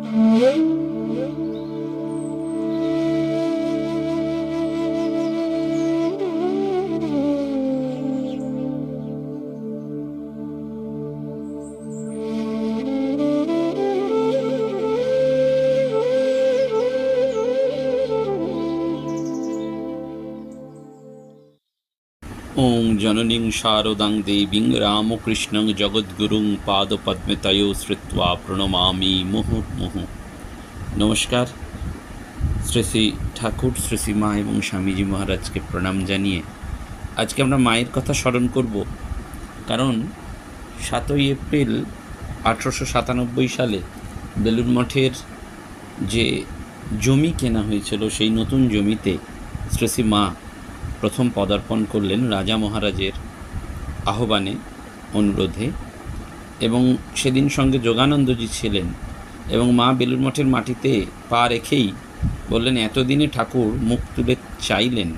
ওং জননীং শারদাং দেবীং রামকৃষ্ণং জগদ্গুরুং পাদপদ্মে তয়ো শ্রুত্বা প্রণমামি মুহুর্মুহু। নমস্কার। শ্রী শ্রী ঠাকুর, শ্রী শ্রী মা এবং স্বামীজি মহারাজকে প্রণাম জানিয়ে আজকে আমরা মায়ের কথা স্মরণ করব। কারণ 7ই এপ্রিল 1897 সালে বেলুড় মঠের যে জমি কেনা হয়েছিল, সেই নতুন জমিতে শ্রী শ্রী মা প্রথম পদার্পণ করলেন রাজা মহারাজের আহ্বানে, অনুরোধে, এবং সেদিন সঙ্গে যোগানন্দজি ছিলেন। এবং মা বেলুড় মঠের মাটিতে পা রেখেই বললেন, এতদিনে ঠাকুর মুখ তুলে চাইলেন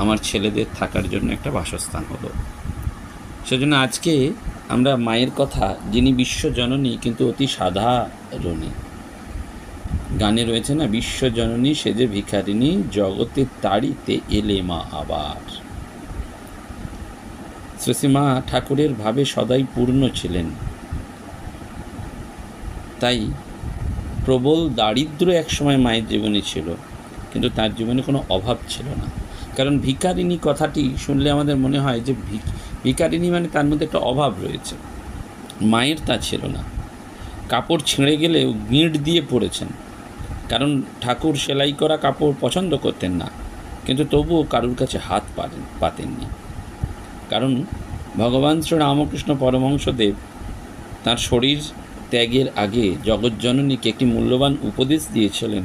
আমার ছেলেদের থাকার জন্য একটা বাসস্থান হলো। সেজন্য আজকে আমরা মায়ের কথা, যিনি বিশ্বজননী কিন্তু অতি সাধারণী। গানে রয়েছে না, বিশ্বজননী সেজে ভিখারিণী, জগতে তাড়িতে এলে মা আবার। শ্রীমা ঠাকুরের ভাবে সদাই পূর্ণ ছিলেন, তাই প্রবল দারিদ্র একসময় মায়ের জীবনে ছিল, কিন্তু তার জীবনে কোনো অভাব ছিল না। কারণ ভিখারিণী কথাটি শুনলে আমাদের মনে হয় যে ভিখারিণী মানে তার মধ্যে একটা অভাব রয়েছে। মায়ের তা ছিল না। কাপড় ছিঁড়ে গেলেও গিঁট দিয়ে পরেছেন, কারণ ঠাকুর সেলাই করা কাপড় পছন্দ করতেন না, কিন্তু তবুও কারুর কাছে হাত পাতেননি। কারণ ভগবান শ্রী রামকৃষ্ণ পরমহংসদেব তাঁর শরীর ত্যাগের আগে জগজ্জননীকে একটি মূল্যবান উপদেশ দিয়েছিলেন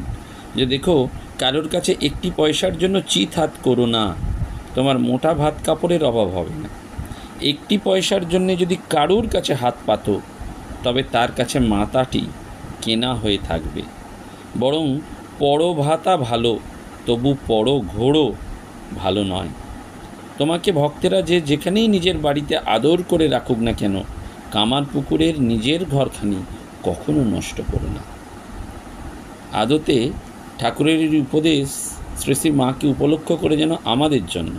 যে, দেখো, কারোর কাছে একটি পয়সার জন্য চিত হাত করো না, তোমার মোটা ভাত কাপড়ের অভাব হবে না। একটি পয়সার জন্য যদি কারুর কাছে হাত পাতো, তবে তার কাছে মাথাটি কেনা হয়ে থাকবে। বরং পরো ভাতা ভালো, তবু পরো ঘোড়ো ভালো নয়। তোমাকে ভক্তেরা যে যেখানেই নিজের বাড়িতে আদর করে রাখুক না কেন, কামার পুকুরের নিজের ঘরখানি কখনো নষ্ট করো না। আদতে ঠাকুরের এই উপদেশ শ্রী শ্রী মাকে উপলক্ষ করে যেন আমাদের জন্য।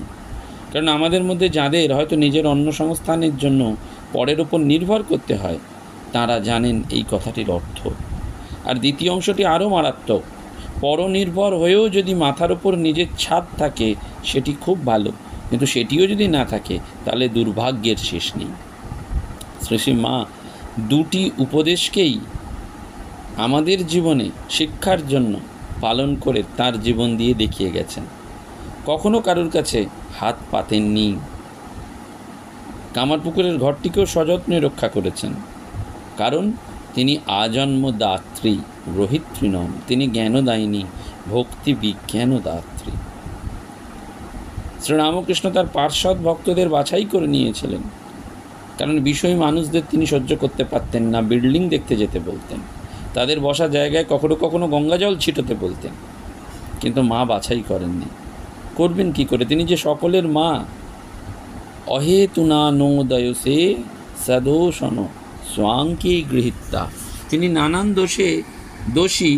কারণ আমাদের মধ্যে যাদের হয়তো নিজের অন্ন সংস্থানের জন্য পরের ওপর নির্ভর করতে হয়, তারা জানেন এই কথাটির অর্থ। আর দ্বিতীয় অংশটি আরও মারাত্মক। পরনির্ভর হয়েও যদি মাথার ওপর নিজের ছাদ থাকে, সেটি খুব ভালো, কিন্তু সেটিও যদি না থাকে, তাহলে দুর্ভাগ্যের শেষ নেই। শ্রী শ্রী মা দুটি উপদেশকেই আমাদের জীবনে শিক্ষার জন্য পালন করে তার জীবন দিয়ে দেখিয়ে গেছেন। কখনো কারোর কাছে হাত পাতেননি। কামারপুকুরের ঘরটিকেও সযত্নে রক্ষা করেছেন, কারণ তিনি আজন্ম দাত্রী, রোহিত্রী নন। তিনি জ্ঞানদায়িনী, ভক্তি বিজ্ঞান দাত্রী। শ্রীরামকৃষ্ণ তার পার্ষদ ভক্তদের বাছাই করে নিয়েছিলেন, কারণ বিষয়ী মানুষদের তিনি সহ্য করতে পারতেন না। বিল্ডিং দেখতে যেতে বলতেন, তাদের বসা জায়গায় কখনো কখনো গঙ্গা জল ছিটাতে বলতেন, কিন্তু মা বাছাই করেননি। করবেন কি করে? তিনি যে সকলের মা। অহেতুনা নোদয়সে সদোষণ স্বাঙ্কে গৃহীতা। তিনি নানান দোষী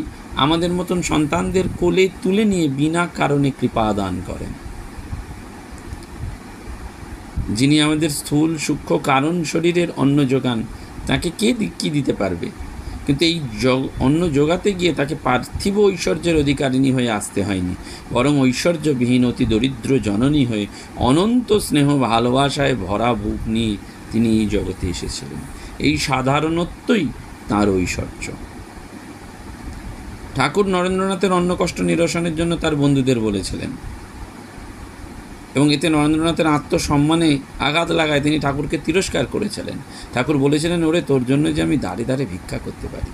আমাদের মতন সন্তানদের কোলে তুলে নিয়ে বিনা কারণে কৃপা দান করেন। যিনি আমাদের স্থূল সূক্ষ্ম কারণ শরীরের অন্ন যোগান, তাকে কি দিতে পারবে? কিন্তু এই অন্ন যোগাতে গিয়ে তাকে পার্থিব ঐশ্বর্যের অধিকারিণী হয়ে আসতে হয়নি, বরং ঐশ্বর্যবিহীন অতি দরিদ্র জননী হয়ে অনন্ত স্নেহ ভালোবাসায় ভরা বুক নিয়ে তিনি এই জগতে এসেছিলেন। এই সাধারণত্বই তাঁর ঐশ্বর্য। ঠাকুর নরেন্দ্রনাথের অন্ন কষ্ট নিরসনের জন্য তার বন্ধুদের বলেছিলেন, এবং এতে নরেন্দ্রনাথের আত্মসম্মানে আঘাত লাগায় তিনি ঠাকুরকে তিরস্কার করেছিলেন। ঠাকুর বলেছিলেন, ওরে, তোর জন্য যে আমি দাঁড়ে দাঁড়ে ভিক্ষা করতে পারি।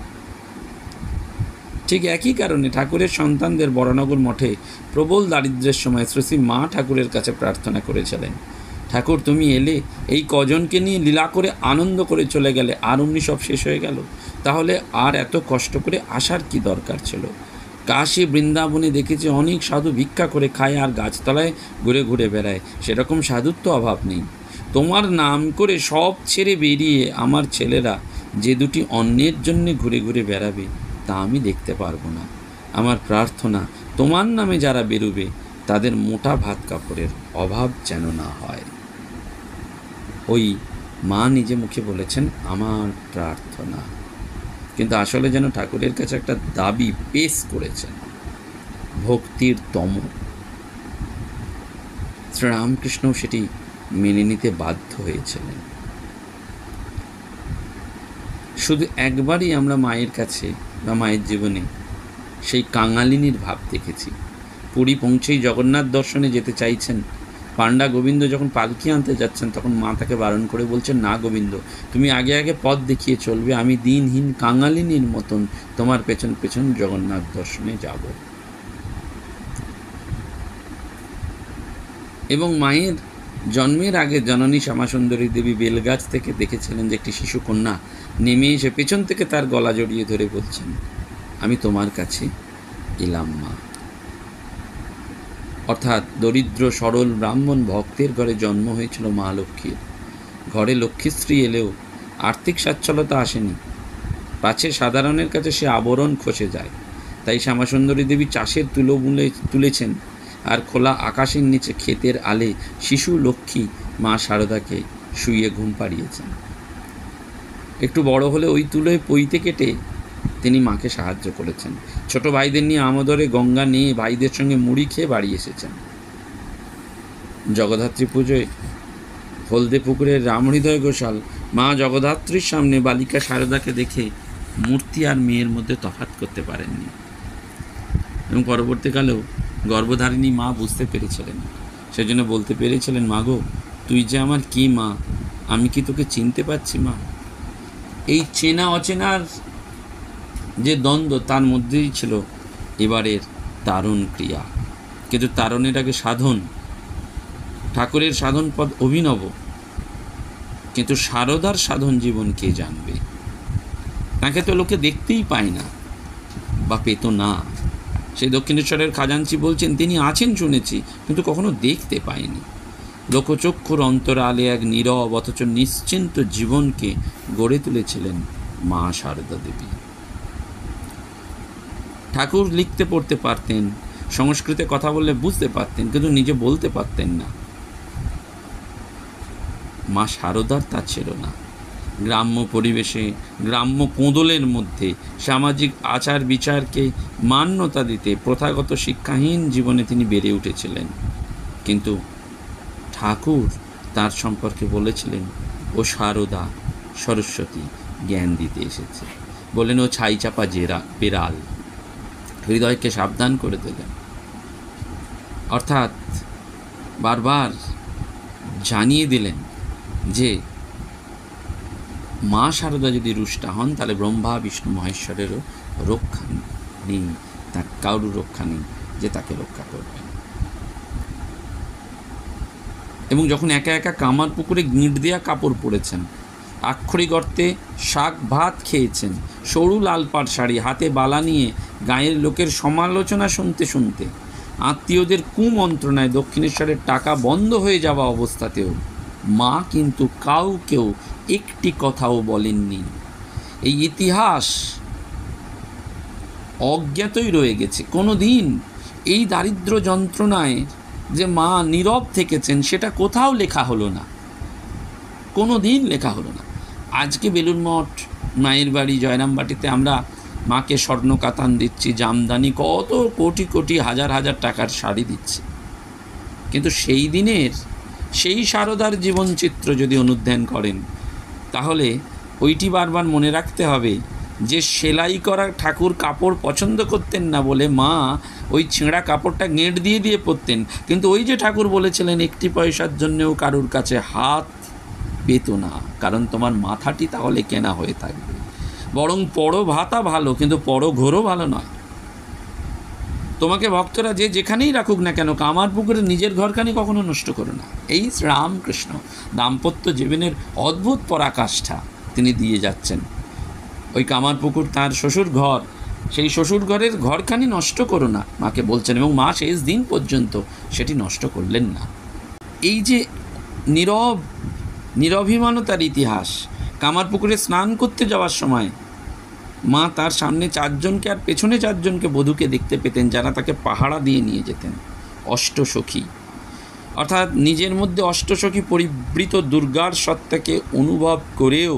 ঠিক একই কারণে ঠাকুরের সন্তানদের বরানগর মঠে প্রবল দারিদ্র্যের সময় শ্রী শ্রী মা ঠাকুরের কাছে প্রার্থনা করেছিলেন, ঠাকুর, তুমি এলে, এই কজনকে নিয়ে লীলা করে আনন্দ করে চলে গেলে, আর অমনি সব শেষ হয়ে গেল, তাহলে আর এত কষ্ট করে আসার কি দরকার ছিল? কাশী বৃন্দাবনে দেখেছি অনেক সাধু ভিক্ষা করে খায় আর গাছতলায় ঘুরে ঘুরে বেড়ায়, সেরকম সাধুর তো অভাব নেই। তোমার নাম করে সব ছেড়ে বেরিয়ে আমার ছেলেরা যে দুটি অন্যের জন্যে ঘুরে ঘুরে বেড়াবে, তা আমি দেখতে পারবো না। আমার প্রার্থনা, তোমার নামে যারা বেরোবে তাদের মোটা ভাত কাপড়ের অভাব যেন না হয়। ওই মা নিজে মুখে বলেছেন আমার প্রার্থনা, কিন্তু আসলে যেন ঠাকুরের কাছে একটা দাবি পেশ করেছেন, ভক্তির তম। শ্রীরামকৃষ্ণ সেটি মেনে নিতে বাধ্য হয়েছিলেন। শুধু একবারই আমরা মায়ের কাছে বা মায়ের জীবনে সেই কাঙালিনীর ভাব দেখেছি। পুরী পৌঁছেই জগন্নাথ দর্শনে যেতে চাইছেন, পাণ্ডা গোবিন্দ যখন পালকি আনতে যাচ্ছেন তখন মা তাকে বারণ করে বলছেন, না গোবিন্দ, তুমি আগে আগে পথ দেখিয়ে চলবে, আমি দিনহীন কাঙালিনীর মতন তোমার পেছন পেছন জগন্নাথ দর্শনে যাব। এবং মায়ের জন্মের আগে জননী শ্যামাসুন্দরী দেবী বেলগাছ থেকে দেখেছিলেন যে একটি শিশু কন্যা নেমে এসে পেছন থেকে তার গলা জড়িয়ে ধরে বলছেন, আমি তোমার কাছে এলাম মা। অর্থাৎ দরিদ্র সরল ব্রাহ্মণ ভক্তের ঘরে জন্ম হয়েছিল মা লক্ষ্মীর। ঘরে লক্ষ্মীশ্রী এলেও আর্থিক সচ্ছলতা আসেনি, পাছে সাধারণের কাছে সে আবরণ খসে যায়। তাই শ্যামাসুন্দরী দেবী চাষের তুলেছেন, আর খোলা আকাশের নিচে ক্ষেতের আলে শিশু লক্ষ্মী মা শারদাকে শুইয়ে ঘুম পাড়িয়েছেন। একটু বড় হলে ওই তুলোয় পইতে কেটে তিনি মাকে সাহায্য করেছেন। ছোট ভাইদের নিয়ে আমোদরে গঙ্গা নিয়ে ভাইদের সঙ্গে মুড়ি খেয়ে বাড়ি এসেছেন। জগদ্ধাত্রী পুজোয় হলদে পুকুরের রামহৃদয় ঘোষাল মা জগদ্ধাত্রীর সামনে বালিকা শারদাকে দেখে মূর্তি আর মেয়ের মধ্যে তফাৎ করতে পারেননি, এবং পরবর্তীকালেও গর্ভধারিণী মা বুঝতে পেরেছিলেন। সেজন্য বলতে পেরেছিলেন, মা গো, তুই যে আমার কি মা, আমি কি তোকে চিনতে পারছি মা? এই চেনা অচেনার যে দ্বন্দ্ব, তার মধ্যেই ছিল এবারের তারণ ক্রিয়া। কিন্তু তারণের আগে সাধন, ঠাকুরের সাধন পদ অভিনব, কিন্তু শারদার সাধন জীবন কে জানবে? তাকে তো লোকে দেখতেই পায় না বা পেত না। সেই দক্ষিণেশ্বরের খাজাঞ্চি বলছেন, তিনি আছেন শুনেছি, কিন্তু কখনো দেখতে পায়নি। লোকচক্ষুর অন্তরালে এক নীরব অথচ নিশ্চিন্ত জীবনকে গড়ে তুলেছিলেন মা শারদা দেবী। ঠাকুর লিখতে পড়তে পারতেন, সংস্কৃতে কথা বললে বুঝতে পারতেন, কিন্তু নিজে বলতে পারতেন না। মা শারদার তা ছিল না। গ্রাম্য পরিবেশে, গ্রাম্য কোঁদলের মধ্যে সামাজিক আচার বিচারকে মান্যতা দিতে প্রথাগত শিক্ষাহীন জীবনে তিনি বেড়ে উঠেছিলেন। কিন্তু ঠাকুর তার সম্পর্কে বলেছিলেন, ও শারদা সরস্বতী জ্ঞান দিতে এসেছে। বলেন, ও ছাই চাপা বেড়াল, হৃদয়কে সাবধান করে দিলেন। অর্থাৎ বারবার জানিয়ে দিলেন যে মা শারদা যদি রুষ্টা হন তাহলে ব্রহ্মা বিষ্ণু মহেশ্বরেরও রক্ষা নেই, তার কারুর রক্ষা নেই যে তাকে রক্ষা করবেন। এবং যখন একা একা কামার পুকুরে গিঁট দেওয়া কাপড় পরেছেন, আক্ষরিক অর্থে শাক ভাত খেয়েছেন, সরু লাল পাড় শাড়ি, হাতে বালা নিয়ে গাঁয়ের লোকের সমালোচনা শুনতে শুনতে, আত্মীয়দের কুমন্ত্রণায় দক্ষিণেশ্বরের টাকা বন্ধ হয়ে যাওয়া অবস্থাতেও মা কিন্তু কাউকেও একটি কথাও বলেননি। এই ইতিহাস অজ্ঞাতই রয়ে গেছে। কোনো দিন এই দারিদ্র যন্ত্রণায় যে মা নীরব থেকেছেন সেটা কোথাও লেখা হলো না, কোনো দিন লেখা হলো না। আজকে বেলুড় মঠ, মায়ের বাড়ি জয়রামবাটিতে আমরা মাকে স্বর্ণ কাতান দিচ্ছি, জামদানি, কত কোটি কোটি হাজার হাজার টাকার শাড়ি দিচ্ছি, কিন্তু সেই দিনের সেই শারদার জীবনচিত্র যদি অনুধ্যান করেন তাহলে ওইটি বারবার মনে রাখতে হবে যে সেলাই করা ঠাকুর কাপড় পছন্দ করতেন না বলে মা ওই ছেঁড়া কাপড়টা গেঁট দিয়ে দিয়ে পরতেন। কিন্তু ওই যে ঠাকুর বলেছিলেন, একটি পয়সার জন্যেও কারুর কাছে হাত পেত না, কারণ তোমার মাথাটি তাহলে কেনা হয়ে থাকবে। বরং পরো ভাতা ভালো, কিন্তু পরো ঘোরও ভালো নয়। তোমাকে ভক্তরা যে যেখানেই রাখুক না কেন, কামার পুকুরে নিজের ঘরখানি কখনো নষ্ট করো না। এই রামকৃষ্ণ দাম্পত্য জীবনের অদ্ভুত পরাকাষ্ঠা তিনি দিয়ে যাচ্ছেন। ওই কামার পুকুর তার শ্বশুর ঘর, সেই শ্বশুর ঘরের ঘরখানি নষ্ট করো না মাকে বলছেন, এবং মা শেষ দিন পর্যন্ত সেটি নষ্ট করলেন না। এই যে নিরভিমানতার ইতিহাস, কামার পুকুরে স্নান করতে যাওয়ার সময় মা তার সামনে 4 জনকে আর পেছনে 4 জনকে বধূকে দেখতে পেতেন, যারা তাকে পাহারা দিয়ে নিয়ে যেতেন। অষ্টসখী, অর্থাৎ নিজের মধ্যে অষ্টসখী পরিবৃত দুর্গার সত্তাকে অনুভব করেও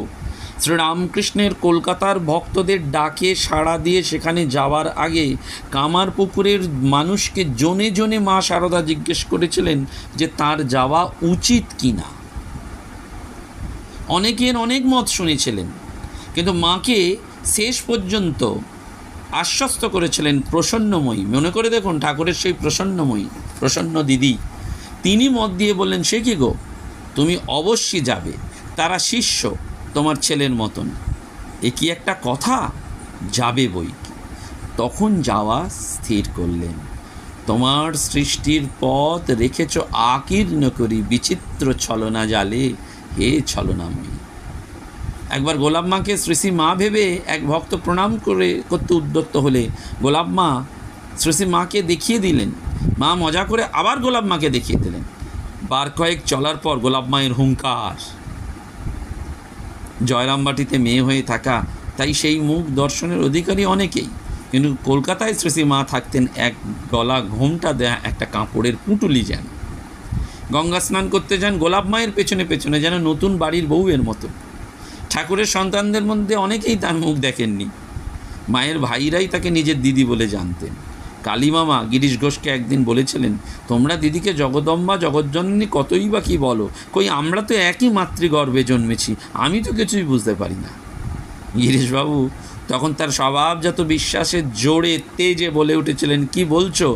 শ্রীরামকৃষ্ণের কলকাতার ভক্তদের ডাকে সাড়া দিয়ে সেখানে যাওয়ার আগে কামারপুকুরের মানুষকে জনে জনে মা শারদা জিজ্ঞেস করেছিলেন যে তার যাওয়া উচিত কি না। অনেকের অনেক মত শুনেছিলেন, কিন্তু মাকে শেষ পর্যন্ত আশ্বস্ত করেছিলেন প্রসন্নময়ী। মনে করে দেখুন, ঠাকুরের সেই প্রসন্নময়ী, প্রসন্ন দিদি, তিনি মত দিয়ে বললেন, সে কি গো, তুমি অবশ্যই যাবে, তারা শিষ্য তোমার ছেলের মতন। এ কি একটা কথা, যাবে বই। তখন যাওয়া স্থির করলেন। তোমার সৃষ্টির পথ রেখেছ আকীর্ণ করি, বিচিত্র ছলনা জালে, হে ছলনাময়ী। একবার গোলাপ মাকে শ্রী মা ভেবে এক ভক্ত প্রণাম করতে উদ্যত হলে গোলাপ মা শ্রী মাকে দেখিয়ে দিলেন। মা মজা করে আবার গোলাপ মাকে দেখিয়ে দিলেন। বার কয়েক চলার পর গোলাপ মায়ের হুঙ্কার। জয়রামবাটিতে মেয়ে হয়ে থাকা, তাই সেই মুখ দর্শনের অধিকারী অনেকেই, কিন্তু কলকাতায় শ্রী মা থাকতেন এক গলা ঘোমটা দেয়া একটা কাপড়ের পুঁটুলি যেন। গঙ্গা স্নান করতে যান গোলাপ মায়ের পেছনে পেছনে, যেন নতুন বাড়ির বউয়ের মতো। ঠাকুরের সন্তানদের মধ্যে অনেকেই তার মুখ দেখেননি, মায়ের ভাইরাই তাকে নিজের দিদি বলে জানতেন। কালীমামা গিরিশ ঘোষকে একদিন বলেছিলেন, তোমরা দিদিকে জগদম্বা জগজ্জননী কতই বা কী বলো, কই আমরা তো একই মাতৃগর্ভে জন্মেছি, আমি তো কিছুই বুঝতে পারি না। গিরিশবাবু তখন তার স্বভাবজাত বিশ্বাসের জোরে তেজে বলে উঠেছিলেন, কি বলছো,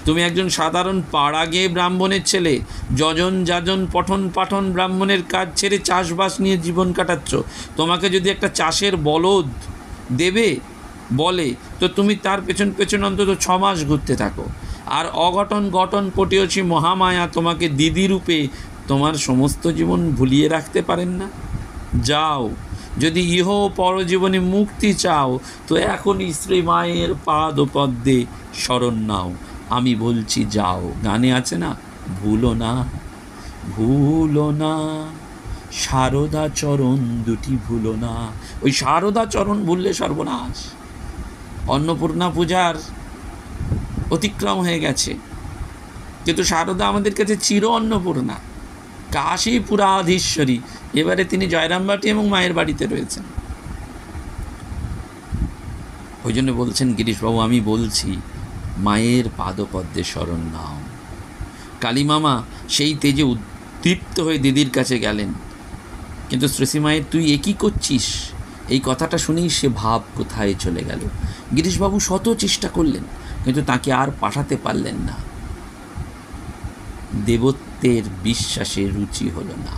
তুমি একজন সাধারণ পাড়া গেয়ে ব্রাহ্মণের ছেলে, যজন যাজন পঠন পাঠন ব্রাহ্মণের কাজ ছেড়ে চাষবাস নিয়ে জীবন কাটাচ্ছ। তোমাকে যদি একটা চাষের বলদ দেবে বলে, তো তুমি তার পেছন পেছন অন্তত 6 মাস ঘুরতে থাকো, আর অঘটন ঘটন পটিয়সী মহামায়া তোমাকে দিদি রূপে তোমার সমস্ত জীবন ভুলিয়ে রাখতে পারেন না। যাও, যদি ইহ পরজীবনে মুক্তি চাও, তো এখনই শ্রী মায়ের পাদপদ্মে শরণ নাও। আমি বলছি যাও, গানে আছে না, ভুলো না ভুলো না শারদা চরণ দুটি ভুলো না। ওই শারদা চরণ ভুললে সর্বনাশ। অন্নপূর্ণা পূজার অতিক্রম হয়ে গেছে, কিন্তু শারদা আমাদের কাছে চির অন্নপূর্ণা, কাশী পুরাধীশ্বরী। এবারে তিনি জয়রামবাটি এবং মায়ের বাড়িতে রয়েছেন। ওই জন্য বলছেন গিরিশবাবু, আমি বলছি মায়ের পাদপদ্মে শরণ নাও। কালীমামা সেই তেজে উদ্দীপ্ত হয়ে দিদির কাছে গেলেন, কিন্তু শ্রী মায়ের তুই এ কী করছিস, এই কথাটা শুনেই সে ভাব কোথায় চলে গেল। গিরিশবাবু শত চেষ্টা করলেন, কিন্তু তাকে আর পাঠাতে পারলেন না। দেবত্বের বিশ্বাসে রুচি হলো না,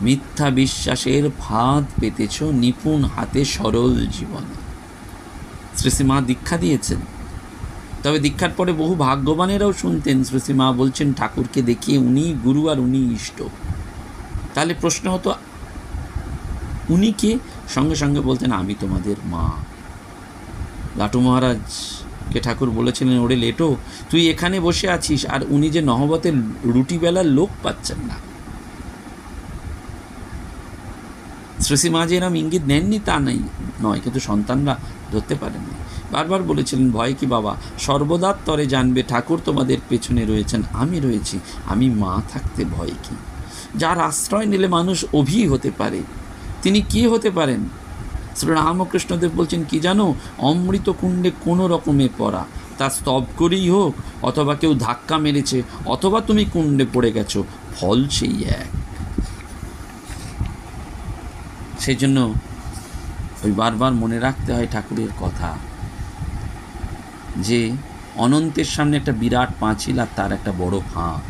মিথ্যা বিশ্বাসের ফাঁদ পেতেছ নিপুণ হাতে সরল জীবনে। শ্রীমা দীক্ষা দিয়েছেন, তবে দীক্ষার পরে বহু ভাগ্যবানেরাও শুনতেন শ্রীমা বলছেন ঠাকুরকে দেখিয়ে উনি গুরু আর উনি ইষ্ট। তাহলে প্রশ্ন হতো, উনি কে? সঙ্গে সঙ্গে বলতেন, আমি তোমাদের মা। লাটু মহারাজকে ঠাকুর বলেছিলেন, ওরে লেটো, তুই এখানে বসে আছিস আর উনি যে নহবতের রুটি বেলার লোক পাচ্ছেন না। শ্রীমা যে এরম ইঙ্গিত নেননি তা নয়, কিন্তু সন্তানরা ধরতে পারেননি। বারবার বলেছিলেন, ভয় কি বাবা, সর্বদার তরে জানবে ঠাকুর তোমাদের পেছনে রয়েছেন, আমি রয়েছি, আমি মা থাকতে ভয় কি। যার আশ্রয় নিলে মানুষ অভি হতে পারে, তিনি কে হতে পারেন? শ্রী রামকৃষ্ণদেব বলছেন কি জানো, অমৃত কুণ্ডে কোনো রকমে পড়া, তা স্তব করেই হোক, অথবা কেউ ধাক্কা মেরেছে, অথবা তুমি কুণ্ডে পড়ে গেছো, ফল সেই এক। সেই জন্য ওই বারবার মনে রাখতে হয় ঠাকুরের কথা, যে অনন্তের সামনে একটা বিরাট পাঁচিল আর তার একটা বড় ফাঁক।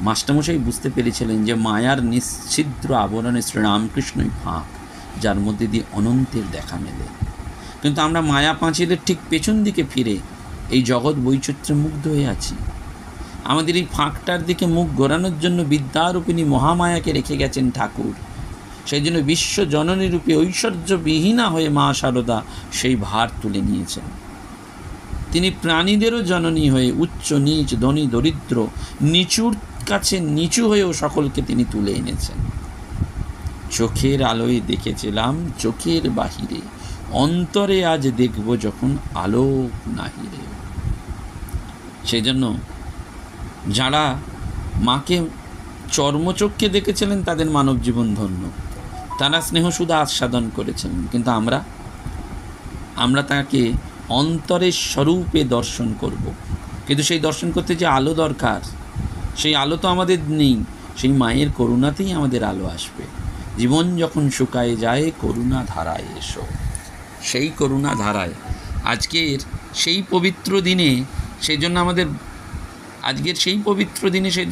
মাস্টারমশাই বুঝতে পেরেছিলেন যে মায়ার নিশ্ছিদ্র আবরণে শ্রীরামকৃষ্ণই ফাঁক, যার মধ্যে দিয়ে অনন্তের দেখা মেলে। কিন্তু আমরা মায়া পাঁচিলের ঠিক পেছন দিকে ফিরে এই জগৎ বৈচিত্র্যে মুগ্ধ হয়ে আছি। আমাদের এই ফাঁকটার দিকে মুখ ঘোরানোর জন্য বিদ্যারূপিণী মহামায়াকে রেখে গেছেন ঠাকুর। সেই জন্য বিশ্ব জননী রূপে ঐশ্বর্যবিহীনা হয়ে মা শারদা সেই ভার তুলে নিয়েছেন। তিনি প্রাণীদেরও জননী হয়ে উচ্চ নীচ ধনী দরিদ্র নিচুর কাছে নিচু হয়েও সকলকে তিনি তুলে এনেছেন। চোখের আলোয় দেখেছিলাম চোখের বাহিরে, অন্তরে আজ দেখব যখন আলোক নাহি রে। সেই জন্য যারা মাকে চর্মচক্ষে দেখেছিলেন তাদের মানব জীবন ধন্য, তারা স্নেহ সুধা আস্বাদন করেছিলেন। কিন্তু আমরা তাকে অন্তরের স্বরূপে দর্শন করব। কিন্তু সেই দর্শন করতে যে আলো দরকার, সেই আলো তো আমাদের নেই। সেই মায়ের করুণাতেই আমাদের আলো আসবে। জীবন যখন শুকায় যায় করুণা ধারায় এসো। সেই করুণা ধারায় আজকের সেই পবিত্র দিনে, সেই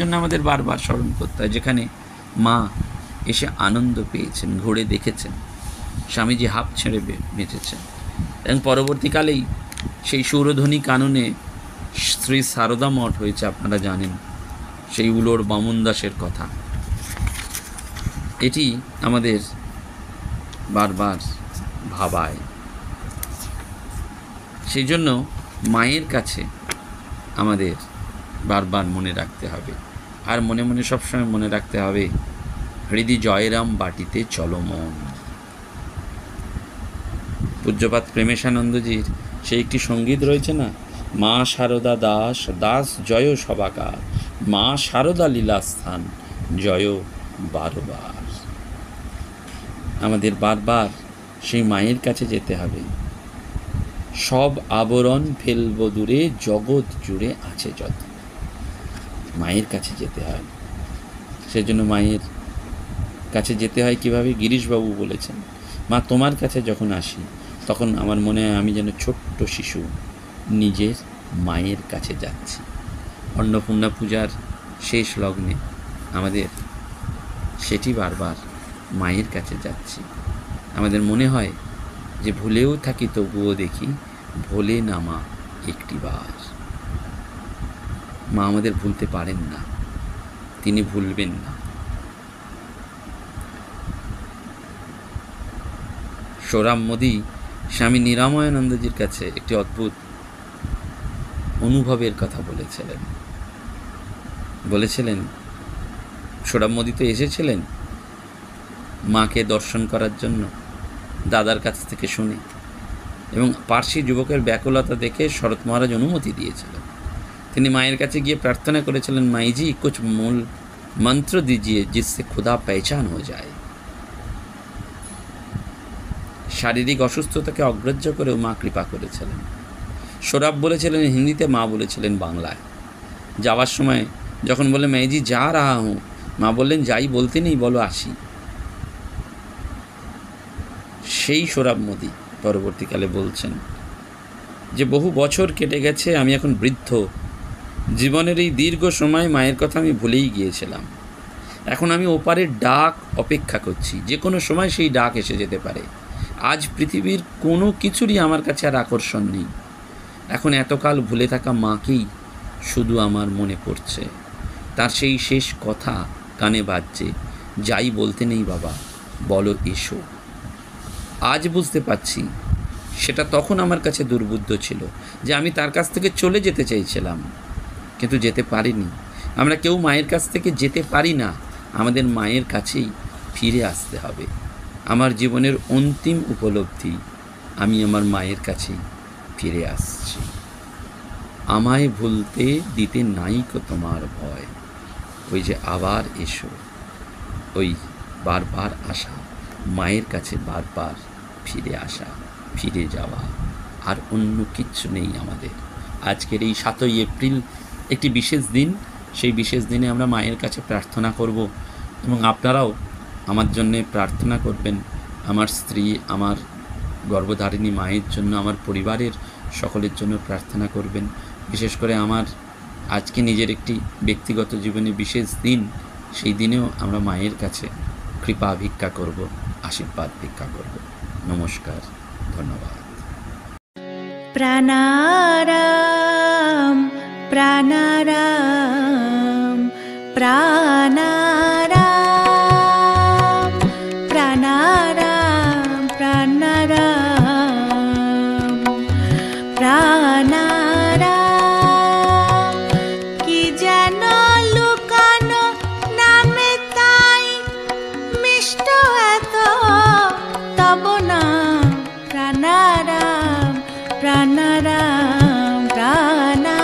জন্য আমাদের বারবার স্মরণ করতে হয়, যেখানে মা এসে আনন্দ পেয়েছেন, ঘুরে দেখেছেন, স্বামীজি হাঁপ ছেড়ে বেঁচেছেন। এবং পরবর্তীকালেই সেই সুরধ্বনি কাননে শ্রী সারদা মঠ হয়েছে, আপনারা জানেন, সেই উলোর বামন দাসের কথা। এটি আমাদের বারবার ভাবায়। সেই জন্য মায়ের কাছে আমাদের বারবার মনে রাখতে হবে। আর মনে মনে সবসময় মনে রাখতে হবে, হৃদি জয়রাম বাটিতে চলমন। পূজ্যপাত প্রেমেশানন্দজির সেই একটি সঙ্গীত রয়েছে না, মা শারদা দাস দাস জয় সবাকার, মা শারদা লীলাস্থান জয় বারবার। আমাদের বারবার সেই মায়ের কাছে যেতে হবে। সব আবরণ ফেলব দূরে, জগৎ জুড়ে আছে যত। মায়ের কাছে যেতে হয়। সেজন্য মায়ের কাছে যেতে হয় কিভাবে? গিরিশবাবু বলেছেন, মা তোমার কাছে যখন আসি তখন আমার মনে হয় আমি যেন ছোট্ট শিশু নিজের মায়ের কাছে যাচ্ছি। অন্নপূর্ণা পূজার শেষ লগ্নে আমাদের সেটি বারবার মায়ের কাছে যাচ্ছি। আমাদের মনে হয় যে ভুলেও থাকি তবুও দেখি ভোলে না মা একটিবার। মা আমাদের ভুলতে পারেন না, তিনি ভুলবেন না। সোহরাব মোদি স্বামী নিরাময়ানন্দজির কাছে একটি অদ্ভুত অনুভবের কথা বলেছিলেন। সোহরাব মোদি তো এসেছিলেন মাকে দর্শন করার জন্য দাদার কাছ থেকে শুনে, এবং পার্সি যুবকের ব্যাকুলতা দেখে শরৎ মহারাজ অনুমতি দিয়েছিলেন। তিনি মায়ের কাছে গিয়ে প্রার্থনা করেছিলেন, মাইজি কুছ মূল মন্ত্র দিজিয়ে জিসসে খুদা পেহচান হয়ে যায়। শারীরিক অসুস্থতাকে অগ্রাহ্য করেও মা কৃপা করেছিলেন। সোহরাব বলেছিলেন হিন্দিতে, মা বলেছিলেন বাংলায়। যাওয়ার সময় যখন বললেন মাইজি যা রাহা হুঁ, মা বললেন যাই বলতে নেই, বলো আসি। সেই সোহরাব মোদি পরবর্তীকালে বলছেন যে বহু বছর কেটে গেছে, আমি এখন বৃদ্ধ, জীবনের এই দীর্ঘ সময় মায়ের কথা আমি ভুলেই গিয়েছিলাম। এখন আমি ওপারের ডাক অপেক্ষা করছি, যে কোনো সময় সেই ডাক এসে যেতে পারে। আজ পৃথিবীর কোনো কিছুরই আমার কাছে আর আকর্ষণ নেই। এখন এতকাল ভুলে থাকা মাকেই শুধু আমার মনে পড়ছে। তার সেই শেষ কথা কানে বাজছে, যাই বলতে নেই বাবা, বলো এসো। আজ বুঝতে পারছি সেটা তখন আমার কাছে দুর্বুদ্ধ ছিল, যে আমি তার কাছ থেকে চলে যেতে চাইছিলাম কিন্তু যেতে পারিনি। আমরা কেউ মায়ের কাছ থেকে যেতে পারি না, আমাদের মায়ের কাছেই ফিরে আসতে হবে। আমার জীবনের অন্তিম উপলব্ধি, আমি আমার মায়ের কাছেই ফিরে আসছি। আমায় ভুলতে দিতে নাই কো তোমার ভয়, ওই যে আবার এসো, ওই বারবার আসা, মায়ের কাছে বারবার ফিরে আসা, ফিরে যাওয়া, আর অন্য কিচ্ছু নেই আমাদের। আজকের এই 7ই এপ্রিল একটি বিশেষ দিন। সেই বিশেষ দিনে আমরা মায়ের কাছে প্রার্থনা করব, এবং আপনারাও আমার জন্যে প্রার্থনা করবেন। আমার স্ত্রী, আমার গর্ভধারিণী মায়ের জন্য, আমার পরিবারের সকলের জন্য প্রার্থনা করবেন। বিশেষ করে আমার আজকে নিজের একটি ব্যক্তিগত জীবনে বিশেষ দিন, সেই দিনেও আমরা মায়ের কাছে কৃপা ভিক্ষা করব, আশীর্বাদ ভিক্ষা করব। নমস্কার, ধন্যবাদ। প্রাণারাম প্রাণারাম প্রাণারাম প্রাণারাম প্রাণারাম প্রাণারাম, কি যেন লুকানো নামে তাই মিষ্ট এত তব না প্রাণারাম। রাম প্রাণারাম